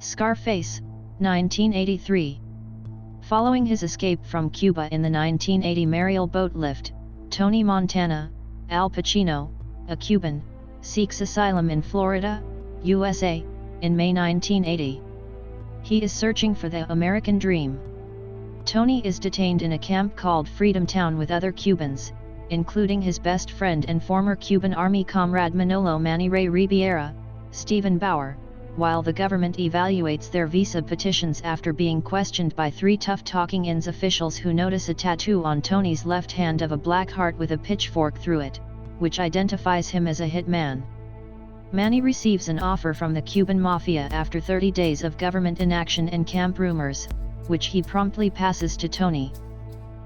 Scarface, 1983. Following his escape from Cuba in the 1980 Mariel boat lift, Tony Montana, Al Pacino, a Cuban, seeks asylum in Florida, USA, in May 1980. He is searching for the American dream. Tony is detained in a camp called Freedom Town with other Cubans, including his best friend and former Cuban Army comrade Manolo "Manny Ray" Ribiera, Stephen Bauer, while the government evaluates their visa petitions after being questioned by three Tough Talking Inns officials who notice a tattoo on Tony's left hand of a black heart with a pitchfork through it, which identifies him as a hitman. Manny receives an offer from the Cuban mafia after 30 days of government inaction and camp rumors, which he promptly passes to Tony.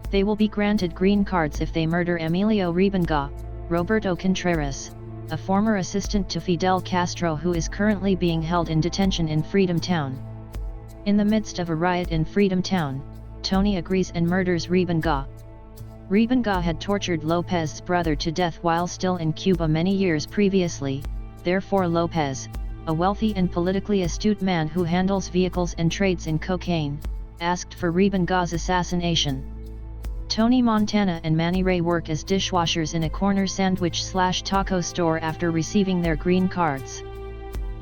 They will be granted green cards if they murder Emilio Ribenga, Roberto Contreras, a former assistant to Fidel Castro who is currently being held in detention in Freedom Town. In the midst of a riot in Freedom Town, Tony agrees and murders Ribenga. Ribenga had tortured Lopez's brother to death while still in Cuba many years previously, therefore Lopez, a wealthy and politically astute man who handles vehicles and trades in cocaine, asked for Ribenga's assassination. Tony Montana and Manny Ray work as dishwashers in a corner sandwich/taco store after receiving their green cards.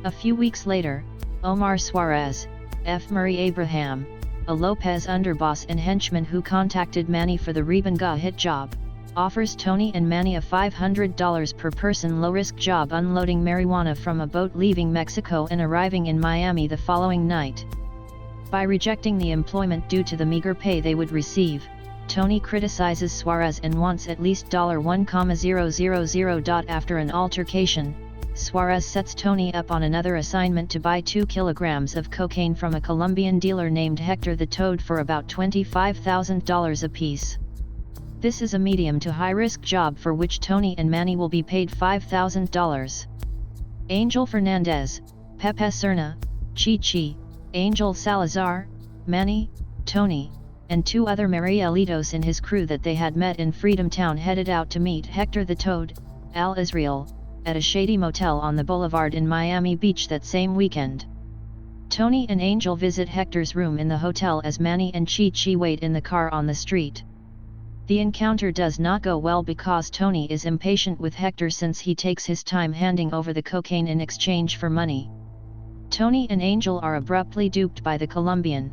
A few weeks later, Omar Suarez, F. Murray Abraham, a Lopez underboss and henchman who contacted Manny for the Ribenga hit job, offers Tony and Manny a $500 per person low-risk job unloading marijuana from a boat leaving Mexico and arriving in Miami the following night. By rejecting the employment due to the meager pay they would receive, Tony criticizes Suarez and wants at least $1,000. After an altercation, Suarez sets Tony up on another assignment to buy 2 kilograms of cocaine from a Colombian dealer named Hector the Toad for about $25,000 apiece. This is a medium to high-risk job for which Tony and Manny will be paid $5,000. Angel Fernandez, Pepe Serna, Chi, Angel Salazar, Manny, Tony, and 2 other Marielitos in his crew that they had met in Freedom Town headed out to meet Hector the Toad, Al Israel, at a shady motel on the boulevard in Miami Beach that same weekend. Tony and Angel visit Hector's room in the hotel as Manny and Chi wait in the car on the street. The encounter does not go well because Tony is impatient with Hector since he takes his time handing over the cocaine in exchange for money. Tony and Angel are abruptly duped by the Colombian.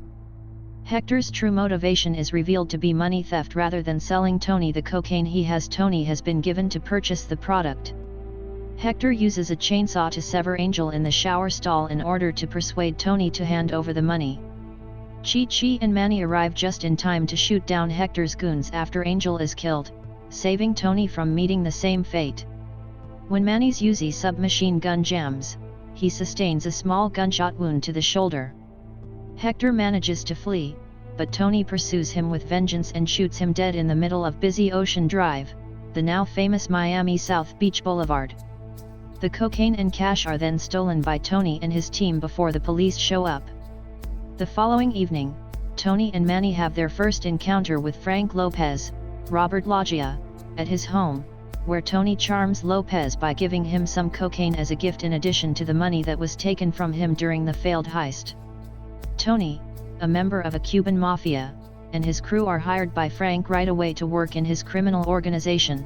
Hector's true motivation is revealed to be money theft rather than selling Tony the cocaine he has. Tony has been given to purchase the product. Hector uses a chainsaw to sever Angel in the shower stall in order to persuade Tony to hand over the money. Chi and Manny arrive just in time to shoot down Hector's goons after Angel is killed, saving Tony from meeting the same fate. When Manny's Uzi submachine gun jams, he sustains a small gunshot wound to the shoulder. Hector manages to flee, but Tony pursues him with vengeance and shoots him dead in the middle of busy Ocean Drive, the now famous Miami South Beach Boulevard. The cocaine and cash are then stolen by Tony and his team before the police show up. The following evening, Tony and Manny have their first encounter with Frank Lopez, Robert Loggia, at his home, where Tony charms Lopez by giving him some cocaine as a gift in addition to the money that was taken from him during the failed heist. Tony, a member of a Cuban mafia, and his crew are hired by Frank right away to work in his criminal organization.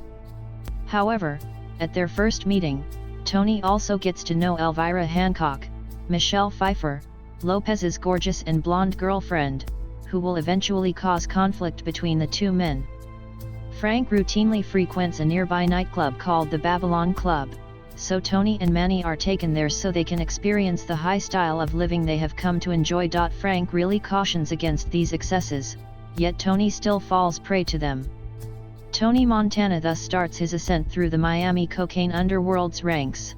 However, at their first meeting, Tony also gets to know Elvira Hancock, Michelle Pfeiffer, Lopez's gorgeous and blonde girlfriend, who will eventually cause conflict between the two men. Frank routinely frequents a nearby nightclub called the Babylon Club, so Tony and Manny are taken there so they can experience the high style of living they have come to enjoy. Frank really cautions against these excesses, yet Tony still falls prey to them. Tony Montana thus starts his ascent through the Miami cocaine underworld's ranks.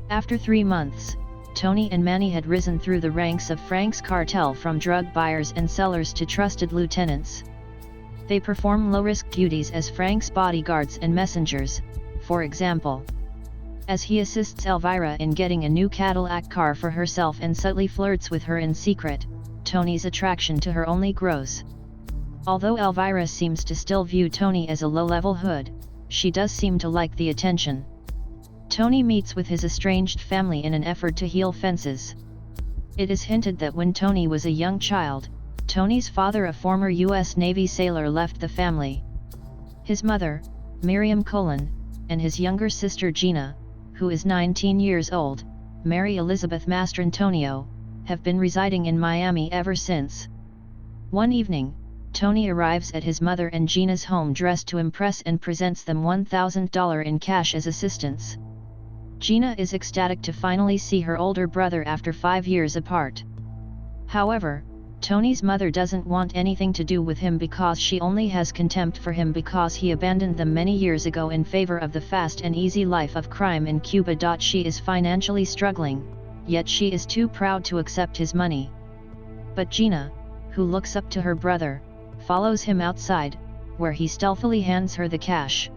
After 3 months, Tony and Manny had risen through the ranks of Frank's cartel from drug buyers and sellers to trusted lieutenants. They perform low-risk duties as Frank's bodyguards and messengers, for example. As he assists Elvira in getting a new Cadillac car for herself and subtly flirts with her in secret, Tony's attraction to her only grows. Although Elvira seems to still view Tony as a low-level hood, she does seem to like the attention. Tony meets with his estranged family in an effort to heal fences. It is hinted that when Tony was a young child, Tony's father, a former U.S. Navy sailor, left the family. His mother, Miriam Colon, and his younger sister Gina, who is 19 years old, Mary Elizabeth Mastrantonio, have been residing in Miami ever since. One evening, Tony arrives at his mother and Gina's home dressed to impress and presents them $1,000 in cash as assistance. Gina is ecstatic to finally see her older brother after 5 years apart. However, Tony's mother doesn't want anything to do with him because she only has contempt for him because he abandoned them many years ago in favor of the fast and easy life of crime in Cuba. She is financially struggling, yet she is too proud to accept his money. But Gina, who looks up to her brother, follows him outside, where he stealthily hands her the cash.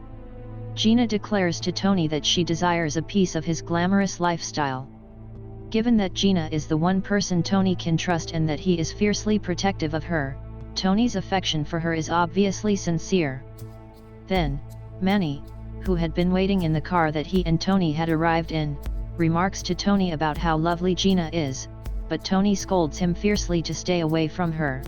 Gina declares to Tony that she desires a piece of his glamorous lifestyle. Given that Gina is the one person Tony can trust and that he is fiercely protective of her, Tony's affection for her is obviously sincere. Then, Manny, who had been waiting in the car that he and Tony had arrived in, remarks to Tony about how lovely Gina is, but Tony scolds him fiercely to stay away from her.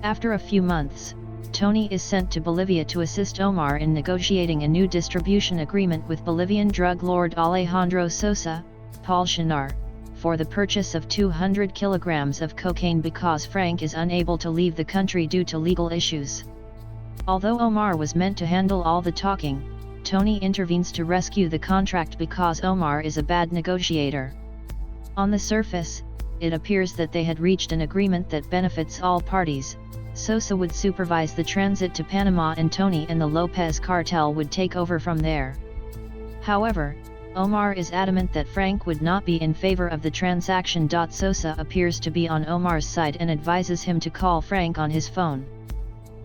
After a few months, Tony is sent to Bolivia to assist Omar in negotiating a new distribution agreement with Bolivian drug lord Alejandro Sosa, Paul Shinar, for the purchase of 200 kilograms of cocaine because Frank is unable to leave the country due to legal issues. Although Omar was meant to handle all the talking, Tony intervenes to rescue the contract because Omar is a bad negotiator. On the surface, it appears that they had reached an agreement that benefits all parties. Sosa would supervise the transit to Panama and Tony and the Lopez cartel would take over from there. However, Omar is adamant that Frank would not be in favor of the transaction. Sosa appears to be on Omar's side and advises him to call Frank on his phone.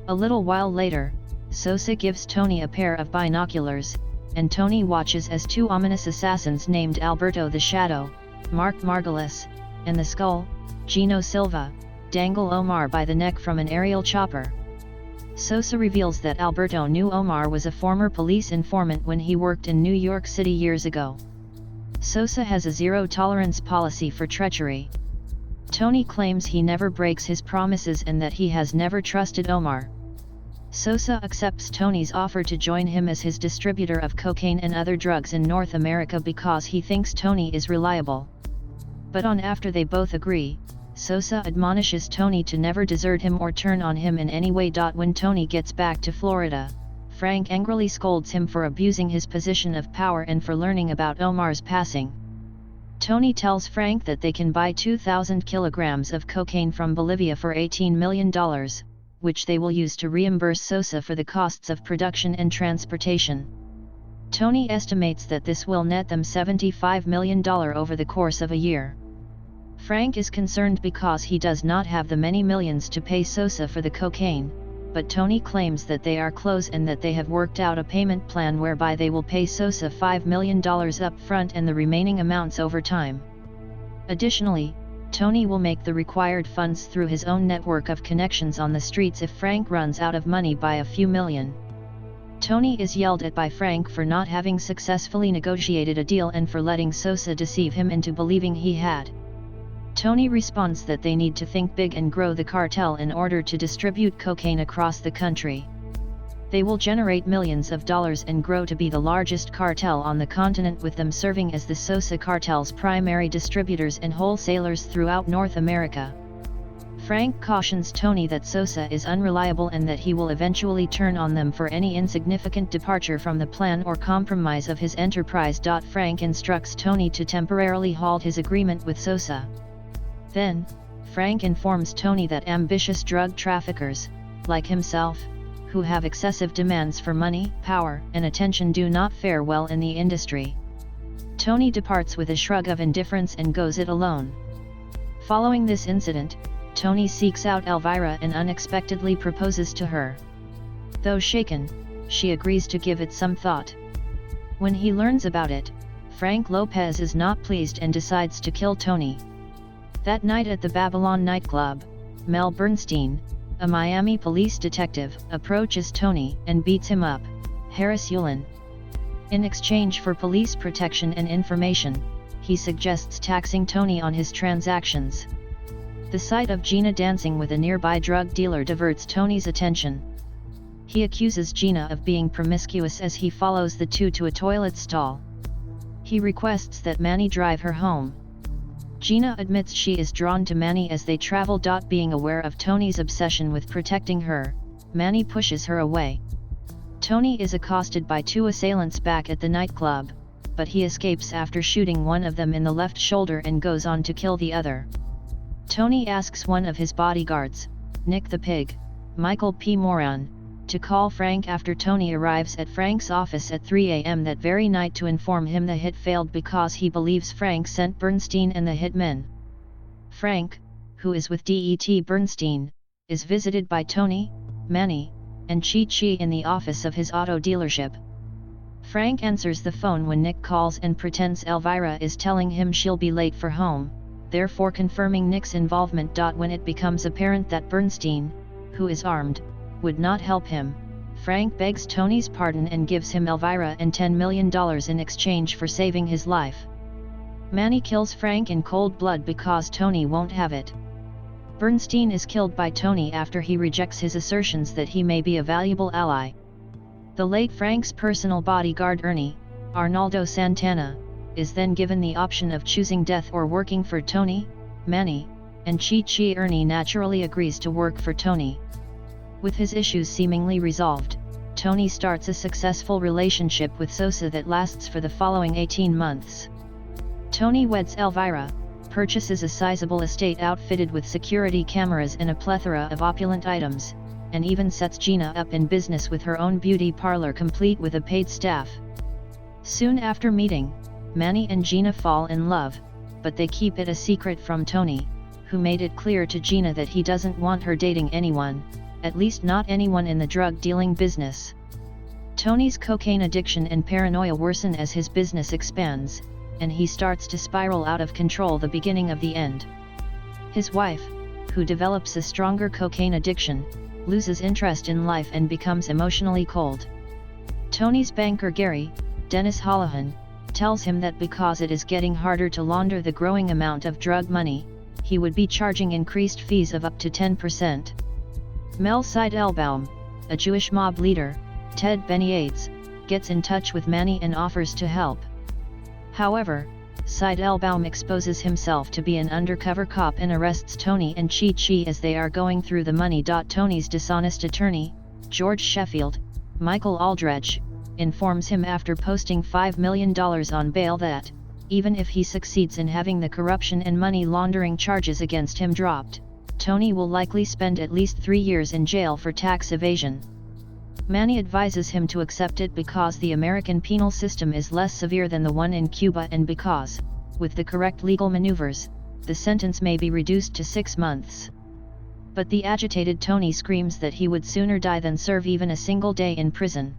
A little while later, Sosa gives Tony a pair of binoculars, and Tony watches as two ominous assassins named Alberto the Shadow, Mark Margulis, and the Skull, Gino Silva, dangle Omar by the neck from an aerial chopper. Sosa reveals that Alberto knew Omar was a former police informant when he worked in New York City years ago. Sosa has a zero-tolerance policy for treachery. Tony claims he never breaks his promises and that he has never trusted Omar. Sosa accepts Tony's offer to join him as his distributor of cocaine and other drugs in North America because he thinks Tony is reliable. But after they both agree, Sosa admonishes Tony to never desert him or turn on him in any way. When Tony gets back to Florida, Frank angrily scolds him for abusing his position of power and for learning about Omar's passing. Tony tells Frank that they can buy 2,000 kilograms of cocaine from Bolivia for $18 million, which they will use to reimburse Sosa for the costs of production and transportation. Tony estimates that this will net them $75 million over the course of a year. Frank is concerned because he does not have the many millions to pay Sosa for the cocaine, but Tony claims that they are close and that they have worked out a payment plan whereby they will pay Sosa $5 million up front and the remaining amounts over time. Additionally, Tony will make the required funds through his own network of connections on the streets if Frank runs out of money by a few million. Tony is yelled at by Frank for not having successfully negotiated a deal and for letting Sosa deceive him into believing he had. Tony responds that they need to think big and grow the cartel in order to distribute cocaine across the country. They will generate millions of dollars and grow to be the largest cartel on the continent, with them serving as the Sosa cartel's primary distributors and wholesalers throughout North America. Frank cautions Tony that Sosa is unreliable and that he will eventually turn on them for any insignificant departure from the plan or compromise of his enterprise. Frank instructs Tony to temporarily halt his agreement with Sosa. Then, Frank informs Tony that ambitious drug traffickers, like himself, who have excessive demands for money, power, and attention do not fare well in the industry. Tony departs with a shrug of indifference and goes it alone. Following this incident, Tony seeks out Elvira and unexpectedly proposes to her. Though shaken, she agrees to give it some thought. When he learns about it, Frank Lopez is not pleased and decides to kill Tony. That night at the Babylon nightclub, Mel Bernstein, a Miami police detective, approaches Tony and beats him up, Harris Yulin. In exchange for police protection and information, he suggests taxing Tony on his transactions. The sight of Gina dancing with a nearby drug dealer diverts Tony's attention. He accuses Gina of being promiscuous as he follows the two to a toilet stall. He requests that Manny drive her home. Gina admits she is drawn to Manny as they travel. Being aware of Tony's obsession with protecting her, Manny pushes her away. Tony is accosted by two assailants back at the nightclub, but he escapes after shooting one of them in the left shoulder and goes on to kill the other. Tony asks one of his bodyguards, Nick the Pig, Michael P. Moran, to call Frank after Tony arrives at Frank's office at 3 a.m. that very night to inform him the hit failed because he believes Frank sent Bernstein and the hitmen. Frank, who is with Det Bernstein, is visited by Tony, Manny, and Chi-Chi in the office of his auto dealership. Frank answers the phone when Nick calls and pretends Elvira is telling him she'll be late for home, therefore confirming Nick's involvement. When it becomes apparent that Bernstein, who is armed, would not help him, Frank begs Tony's pardon and gives him Elvira and $10 million in exchange for saving his life. Manny kills Frank in cold blood because Tony won't have it. Bernstein is killed by Tony after he rejects his assertions that he may be a valuable ally. The late Frank's personal bodyguard Ernie, Arnaldo Santana, is then given the option of choosing death or working for Tony, Manny, and Chi-Chi. Ernie naturally agrees to work for Tony. With his issues seemingly resolved, Tony starts a successful relationship with Sosa that lasts for the following 18 months. Tony weds Elvira, purchases a sizable estate outfitted with security cameras and a plethora of opulent items, and even sets Gina up in business with her own beauty parlor complete with a paid staff. Soon after meeting, Manny and Gina fall in love, but they keep it a secret from Tony, who made it clear to Gina that he doesn't want her dating anyone, at least not anyone in the drug-dealing business. Tony's cocaine addiction and paranoia worsen as his business expands, and he starts to spiral out of control, the beginning of the end. His wife, who develops a stronger cocaine addiction, loses interest in life and becomes emotionally cold. Tony's banker Gary, Dennis Holohan, tells him that because it is getting harder to launder the growing amount of drug money, he would be charging increased fees of up to 10%. Mel Seidelbaum, a Jewish mob leader, Ted Beniades, gets in touch with Manny and offers to help. However, Seidelbaum exposes himself to be an undercover cop and arrests Tony and Chi-Chi as they are going through the money. Tony's dishonest attorney, George Sheffield, Michael Aldredge, informs him after posting $5 million on bail that, even if he succeeds in having the corruption and money laundering charges against him dropped, Tony will likely spend at least 3 years in jail for tax evasion. Manny advises him to accept it because the American penal system is less severe than the one in Cuba and because, with the correct legal maneuvers, the sentence may be reduced to 6 months. But the agitated Tony screams that he would sooner die than serve even a single day in prison.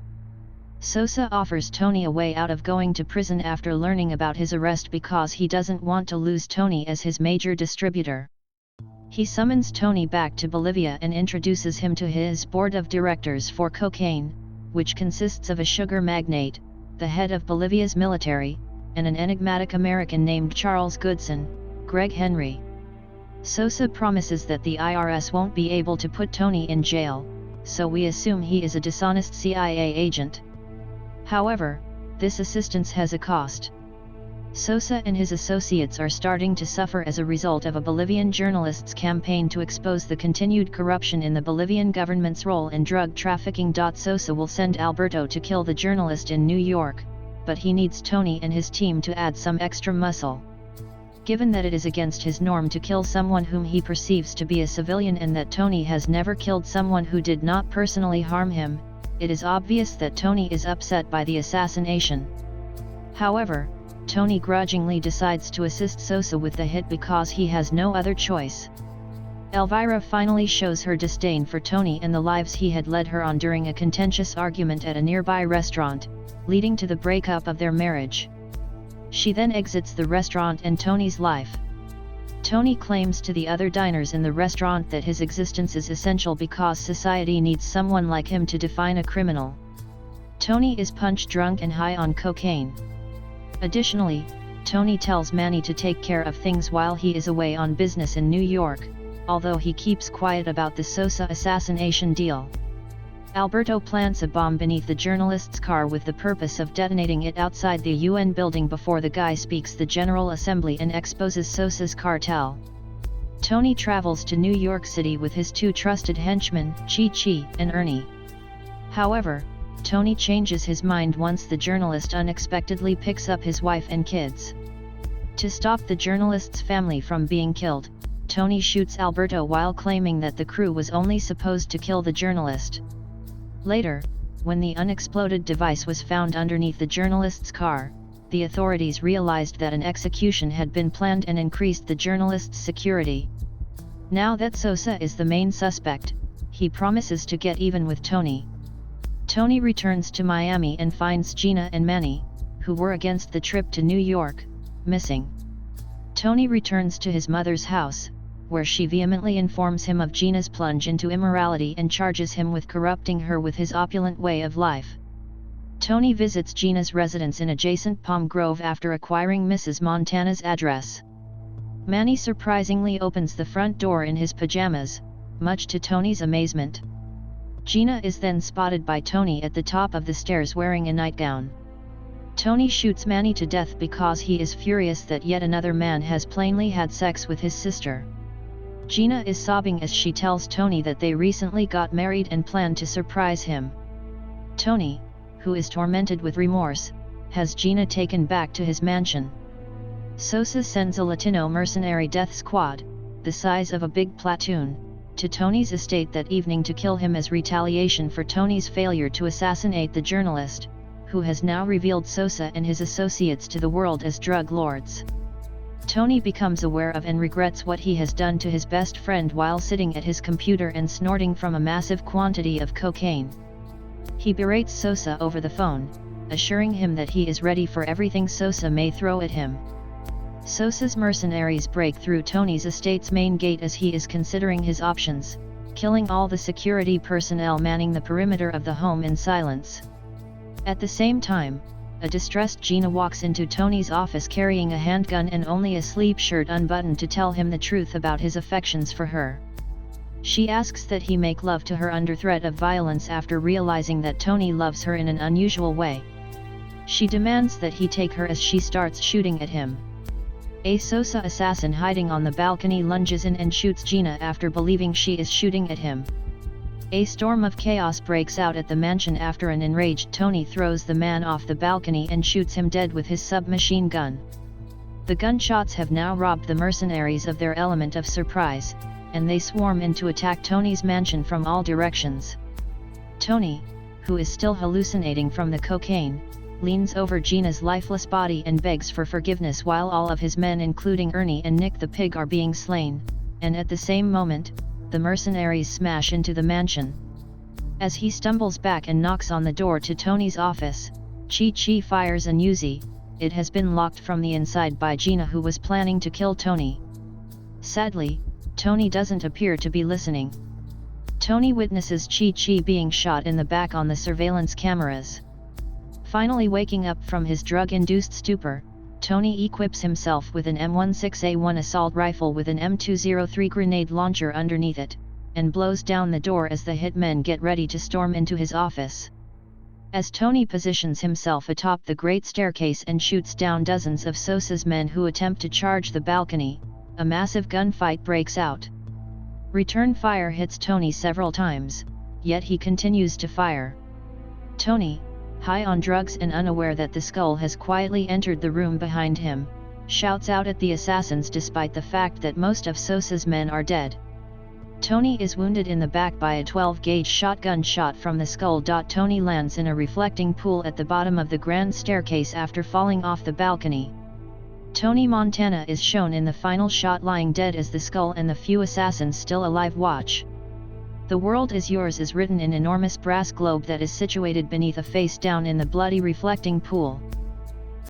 Sosa offers Tony a way out of going to prison after learning about his arrest because he doesn't want to lose Tony as his major distributor. He summons Tony back to Bolivia and introduces him to his board of directors for cocaine, which consists of a sugar magnate, the head of Bolivia's military, and an enigmatic American named Charles Goodson, Greg Henry. Sosa promises that the IRS won't be able to put Tony in jail, so we assume he is a dishonest CIA agent. However, this assistance has a cost. Sosa and his associates are starting to suffer as a result of a Bolivian journalist's campaign to expose the continued corruption in the Bolivian government's role in drug trafficking. Sosa will send Alberto to kill the journalist in New York, but he needs Tony and his team to add some extra muscle. Given that it is against his norm to kill someone whom he perceives to be a civilian and that Tony has never killed someone who did not personally harm him, it is obvious that Tony is upset by the assassination. However, Tony grudgingly decides to assist Sosa with the hit because he has no other choice. Elvira finally shows her disdain for Tony and the lives he had led her on during a contentious argument at a nearby restaurant, leading to the breakup of their marriage. She then exits the restaurant and Tony's life. Tony claims to the other diners in the restaurant that his existence is essential because society needs someone like him to define a criminal. Tony is punch drunk and high on cocaine. Additionally, Tony tells Manny to take care of things while he is away on business in New York, although he keeps quiet about the Sosa assassination deal. Alberto plants a bomb beneath the journalist's car with the purpose of detonating it outside the UN building before the guy speaks the General Assembly and exposes Sosa's cartel. Tony travels to New York City with his two trusted henchmen, Chi-Chi and Ernie. However, Tony changes his mind once the journalist unexpectedly picks up his wife and kids. To stop the journalist's family from being killed, Tony shoots Alberto while claiming that the crew was only supposed to kill the journalist. Later, when the unexploded device was found underneath the journalist's car, the authorities realized that an execution had been planned and increased the journalist's security. Now that Sosa is the main suspect, he promises to get even with Tony. Tony returns to Miami and finds Gina and Manny, who were against the trip to New York, missing. Tony returns to his mother's house, where she vehemently informs him of Gina's plunge into immorality and charges him with corrupting her with his opulent way of life. Tony visits Gina's residence in adjacent Palm Grove after acquiring Mrs. Montana's address. Manny surprisingly opens the front door in his pajamas, much to Tony's amazement. Gina is then spotted by Tony at the top of the stairs wearing a nightgown. Tony shoots Manny to death because he is furious that yet another man has plainly had sex with his sister. Gina is sobbing as she tells Tony that they recently got married and plan to surprise him. Tony, who is tormented with remorse, has Gina taken back to his mansion. Sosa sends a Latino mercenary death squad, the size of a big platoon, to Tony's estate that evening to kill him as retaliation for Tony's failure to assassinate the journalist, who has now revealed Sosa and his associates to the world as drug lords. Tony becomes aware of and regrets what he has done to his best friend while sitting at his computer and snorting from a massive quantity of cocaine. He berates Sosa over the phone, assuring him that he is ready for everything Sosa may throw at him. Sosa's mercenaries break through Tony's estate's main gate as he is considering his options, killing all the security personnel manning the perimeter of the home in silence. At the same time, a distressed Gina walks into Tony's office carrying a handgun and only a sleeve shirt unbuttoned to tell him the truth about his affections for her. She asks that he make love to her under threat of violence after realizing that Tony loves her in an unusual way. She demands that he take her as she starts shooting at him. A Sosa assassin hiding on the balcony lunges in and shoots Gina after believing she is shooting at him. A storm of chaos breaks out at the mansion after an enraged Tony throws the man off the balcony and shoots him dead with his submachine gun. The gunshots have now robbed the mercenaries of their element of surprise, and they swarm in to attack Tony's mansion from all directions. Tony, who is still hallucinating from the cocaine, leans over Gina's lifeless body and begs for forgiveness while all of his men including Ernie and Nick the pig are being slain, and at the same moment, the mercenaries smash into the mansion. As he stumbles back and knocks on the door to Tony's office, Chi-Chi fires an Uzi. It has been locked from the inside by Gina, who was planning to kill Tony. Sadly, Tony doesn't appear to be listening. Tony witnesses Chi-Chi being shot in the back on the surveillance cameras. Finally waking up from his drug-induced stupor, Tony equips himself with an M16A1 assault rifle with an M203 grenade launcher underneath it, and blows down the door as the hitmen get ready to storm into his office. As Tony positions himself atop the great staircase and shoots down dozens of Sosa's men who attempt to charge the balcony, a massive gunfight breaks out. Return fire hits Tony several times, yet he continues to fire. Tony, high on drugs and unaware that the skull has quietly entered the room behind him, shouts out at the assassins despite the fact that most of Sosa's men are dead. Tony is wounded in the back by a 12-gauge shotgun shot from the skull. Tony lands in a reflecting pool at the bottom of the grand staircase after falling off the balcony. Tony Montana is shown in the final shot lying dead as the skull and the few assassins still alive watch. "The world is yours" is written in enormous brass globe that is situated beneath a face down in the bloody reflecting pool.